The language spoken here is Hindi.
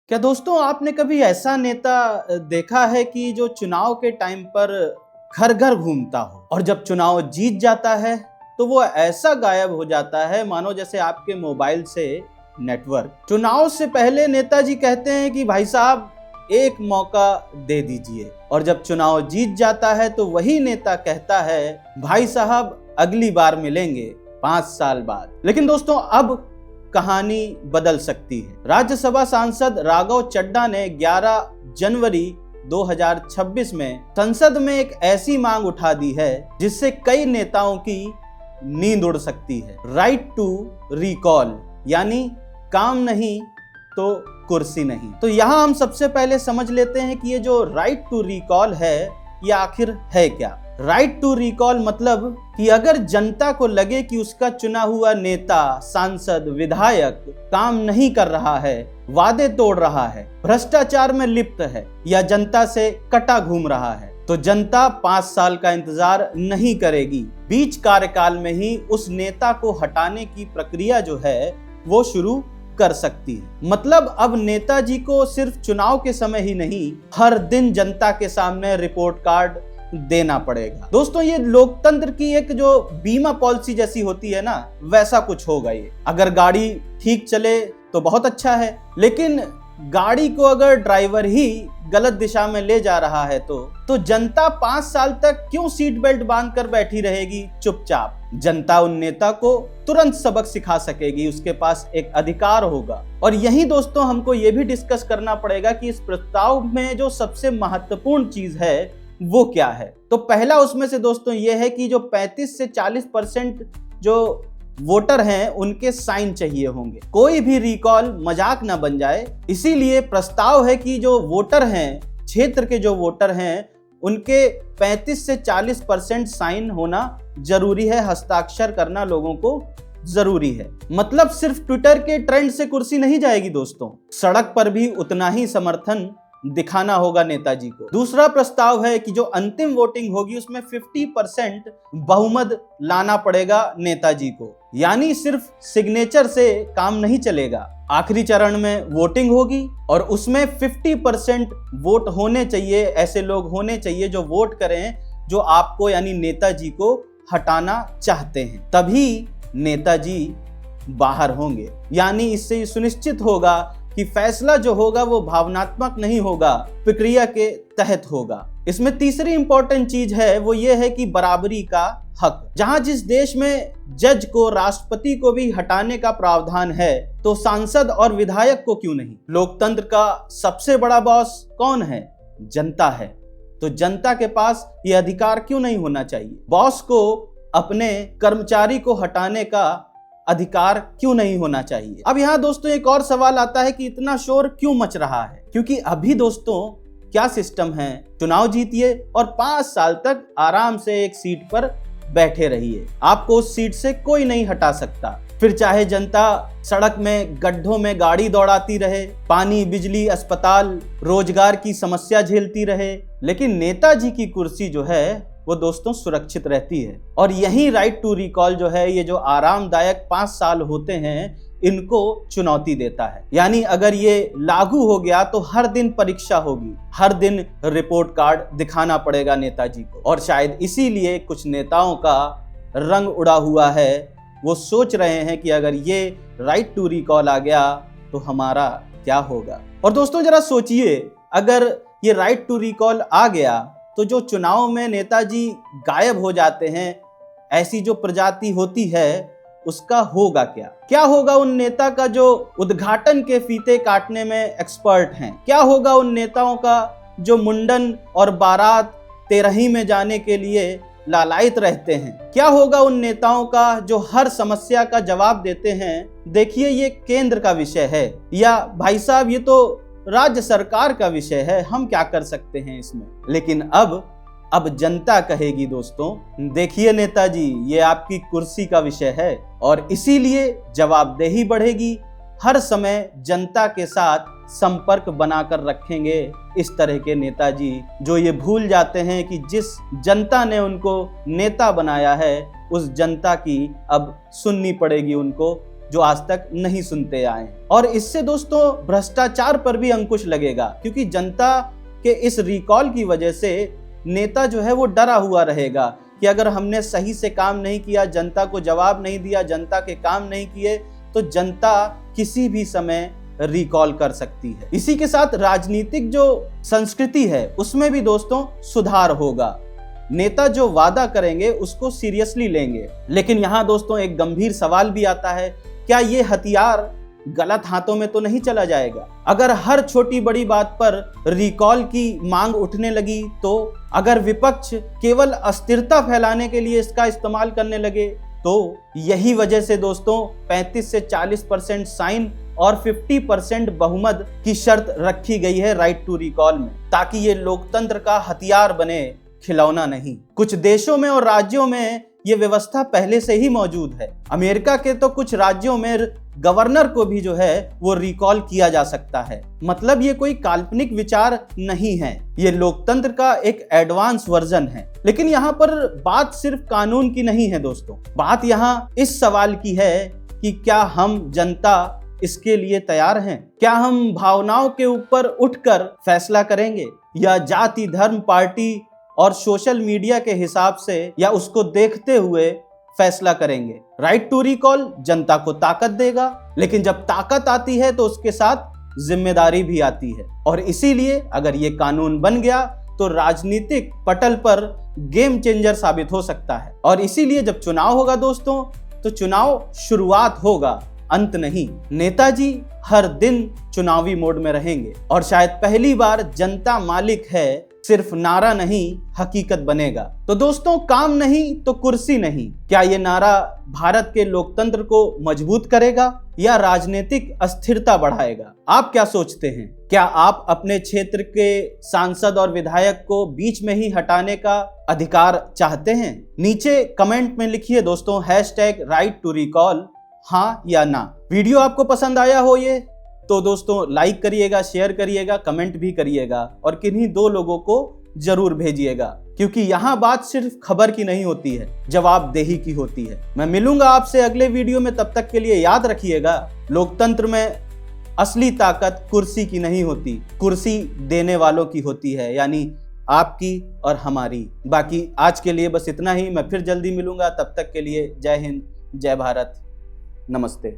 क्या दोस्तों आपने कभी ऐसा नेता देखा है कि जो चुनाव के टाइम पर घर घर घूमता हो और जब चुनाव जीत जाता है तो वो ऐसा गायब हो जाता है मानो जैसे आपके मोबाइल से नेटवर्क। चुनाव से पहले नेताजी कहते हैं कि भाई साहब एक मौका दे दीजिए, और जब चुनाव जीत जाता है तो वही नेता कहता है भाई साहब अगली बार मिलेंगे 5 साल बाद। लेकिन दोस्तों अब कहानी बदल सकती है। राज्यसभा सांसद राघव चड्ढा ने 11 जनवरी 2026 में संसद में एक ऐसी मांग उठा दी है जिससे कई नेताओं की नींद उड़ सकती है। राइट टू रिकॉल, यानी काम नहीं तो कुर्सी नहीं। तो यहाँ हम सबसे पहले समझ लेते हैं कि ये जो राइट टू रिकॉल है ये आखिर है क्या। राइट टू रिकॉल मतलब कि अगर जनता को लगे कि उसका चुना हुआ नेता, सांसद, विधायक काम नहीं कर रहा है, वादे तोड़ रहा है, भ्रष्टाचार में लिप्त है या जनता से कटा घूम रहा है, तो जनता 5 साल का इंतजार नहीं करेगी। बीच कार्यकाल में ही उस नेता को हटाने की प्रक्रिया जो है वो शुरू कर सकती है। मतलब अब नेताजी को सिर्फ चुनाव के समय ही नहीं, हर दिन जनता के सामने रिपोर्ट कार्ड देना पड़ेगा। दोस्तों ये लोकतंत्र की एक जो बीमा पॉलिसी जैसी होती है ना, वैसा कुछ होगा ये। अगर गाड़ी ठीक चले तो बहुत अच्छा है, लेकिन गाड़ी को अगर ड्राइवर ही गलत दिशा में ले जा रहा है तो जनता 5 साल तक क्यों सीट बेल्ट बांध कर बैठी रहेगी चुपचाप। जनता उन नेता को तुरंत सबक सिखा सकेगी, उसके पास एक अधिकार होगा। और यही दोस्तों हमको ये भी डिस्कस करना पड़ेगा कि इस प्रस्ताव में जो सबसे महत्वपूर्ण चीज है वो क्या है। तो पहला उसमें से दोस्तों ये है कि जो 35 से 40% जो वोटर हैं उनके साइन चाहिए होंगे। कोई भी रिकॉल मजाक ना बन जाए, इसीलिए प्रस्ताव है कि जो वोटर हैं, क्षेत्र के जो वोटर हैं, उनके 35 से 40% साइन होना जरूरी है, हस्ताक्षर करना लोगों को जरूरी है। मतलब सिर्फ ट्विटर के ट्रेंड से कुर्सी नहीं जाएगी दोस्तों, सड़क पर भी उतना ही समर्थन दिखाना होगा नेताजी को। दूसरा प्रस्ताव है कि जो अंतिम वोटिंग होगी उसमें 50% बहुमत लाना पड़ेगा नेताजी को, यानी सिर्फ सिग्नेचर से काम नहीं चलेगा। आखिरी चरण में वोटिंग होगी और उसमें 50% वोट होने चाहिए, ऐसे लोग होने चाहिए जो वोट करें जो आपको यानी नेताजी को हटाना चाहते हैं, तभी नेताजी बाहर होंगे। यानी इससे सुनिश्चित होगा कि फैसला जो होगा वो भावनात्मक नहीं होगा, प्रक्रिया के तहत होगा। इसमें तीसरी इंपॉर्टेंट चीज है वो ये है कि बराबरी का हक। जहां जिस देश में जज को, राष्ट्रपति को भी हटाने का प्रावधान है, तो सांसद और विधायक को क्यों नहीं। लोकतंत्र का सबसे बड़ा बॉस कौन है? जनता है। तो जनता के पास ये अधिकार क्यों नहीं होना चाहिए? बॉस को अपने कर्मचारी को हटाने का अधिकार क्यों नहीं होना चाहिए? अब यहाँ दोस्तों एक और सवाल आता है कि इतना शोर क्यों मच रहा है? क्योंकि अभी दोस्तों क्या सिस्टम है, चुनाव जीतिए और 5 साल तक आराम से एक सीट पर बैठे रहिए, आपको उस सीट से कोई नहीं हटा सकता। फिर चाहे जनता सड़क में गड्ढों में गाड़ी दौड़ाती रहे, पानी, बिजली, अस्पताल, रोजगार की समस्या झेलती रहे, लेकिन नेताजी की कुर्सी जो है वो दोस्तों सुरक्षित रहती है। और यही राइट टू रिकॉल जो है, ये जो आरामदायक 5 साल होते हैं, इनको चुनौती देता है। यानी अगर ये लागू हो गया तो हर दिन परीक्षा होगी, हर दिन रिपोर्ट कार्ड दिखाना पड़ेगा नेताजी को। और शायद इसीलिए कुछ नेताओं का रंग उड़ा हुआ है, वो सोच रहे हैं कि अगर ये राइट टू रिकॉल आ गया तो हमारा क्या होगा। और दोस्तों जरा सोचिए, अगर ये राइट टू रिकॉल आ गया तो जो चुनाव में नेताजी गायब हो जाते हैं, ऐसी जो प्रजाति होती है उसका होगा क्या? क्या होगा उन नेता का जो उद्घाटन के फीते काटने में एक्सपर्ट हैं? क्या होगा उन नेताओं का जो मुंडन और बारात तेरही में जाने के लिए लालायित रहते हैं? क्या होगा उन नेताओं का जो हर समस्या का जवाब देते हैं? देखिए ये केंद्र का विषय है, या भाई साहब ये तो राज्य सरकार का विषय है, हम क्या कर सकते हैं इसमें। लेकिन अब जनता कहेगी दोस्तों, देखिए नेताजी ये आपकी कुर्सी का विषय है, और इसीलिए जवाबदेही बढ़ेगी। हर समय जनता के साथ संपर्क बनाकर रखेंगे इस तरह के नेताजी, जो ये भूल जाते हैं कि जिस जनता ने उनको नेता बनाया है उस जनता की अब सुननी पड़ेगी उनको जो आज तक नहीं सुनते आए। और इससे दोस्तों भ्रष्टाचार पर भी अंकुश लगेगा, क्योंकि जनता के इस रिकॉल की वजह से नेता जो है वो डरा हुआ रहेगा कि अगर हमने सही से काम नहीं किया, जनता को जवाब नहीं दिया, जनता के काम नहीं किए, तो जनता किसी भी समय रिकॉल कर सकती है। इसी के साथ राजनीतिक जो संस्कृति है उसमें भी दोस्तों सुधार होगा। नेता जो वादा करेंगे उसको सीरियसली लेंगे। लेकिन यहाँ दोस्तों एक गंभीर सवाल भी आता है, क्या ये हथियार गलत हाथों में तो नहीं चला जाएगा? अगर हर छोटी बड़ी बात पर रिकॉल की मांग उठने लगी, तो अगर विपक्ष केवल अस्थिरता फैलाने के लिए इसका इस्तेमाल करने लगे, तो यही वजह से दोस्तों 35 से 40% साइन और 50% बहुमत की शर्त रखी गई है राइट टू रिकॉल में, ताकि ये लोकतंत्र का हथियार बने, खिलौना नहीं। कुछ देशों में और राज्यों में ये व्यवस्था पहले से ही मौजूद है। अमेरिका के तो कुछ राज्यों में गवर्नर को भी जो है वो रिकॉल किया जा सकता है। मतलब ये कोई काल्पनिक विचार नहीं है, ये लोकतंत्र का एक एडवांस वर्जन है। लेकिन यहाँ पर बात सिर्फ कानून की नहीं है दोस्तों, बात यहाँ इस सवाल की है कि क्या हम जनता इसके लिए तैयार हैं? क्या हम भावनाओं के ऊपर उठकर फैसला करेंगे, या जाति, धर्म, पार्टी और सोशल मीडिया के हिसाब से या उसको देखते हुए फैसला करेंगे? राइट टू रिकॉल जनता को ताकत देगा, लेकिन जब ताकत आती है तो उसके साथ जिम्मेदारी भी आती है। और इसीलिए अगर ये कानून बन गया तो राजनीतिक पटल पर गेम चेंजर साबित हो सकता है। और इसीलिए जब चुनाव होगा दोस्तों, तो चुनाव शुरुआत होगा, अंत नहीं। नेताजी हर दिन चुनावी मोड में रहेंगे और शायद पहली बार जनता मालिक है सिर्फ नारा नहीं हकीकत बनेगा। तो दोस्तों, काम नहीं तो कुर्सी नहीं, क्या ये नारा भारत के लोकतंत्र को मजबूत करेगा या राजनीतिक अस्थिरता बढ़ाएगा? आप क्या सोचते हैं? क्या आप अपने क्षेत्र के सांसद और विधायक को बीच में ही हटाने का अधिकार चाहते हैं? नीचे कमेंट में लिखिए दोस्तों #RightToRecall, हाँ या ना। वीडियो आपको पसंद आया हो ये तो दोस्तों लाइक करिएगा, शेयर करिएगा, कमेंट भी करिएगा और किन्हीं 2 लोगों को जरूर भेजिएगा, क्योंकि यहाँ बात सिर्फ खबर की नहीं होती है, जवाबदेही की होती है। मैं मिलूंगा आपसे अगले वीडियो में, तब तक के लिए याद रखिएगा, लोकतंत्र में असली ताकत कुर्सी की नहीं होती, कुर्सी देने वालों की होती है, यानी आपकी और हमारी। बाकी आज के लिए बस इतना ही, मैं फिर जल्दी मिलूंगा, तब तक के लिए जय हिंद, जय भारत, नमस्ते।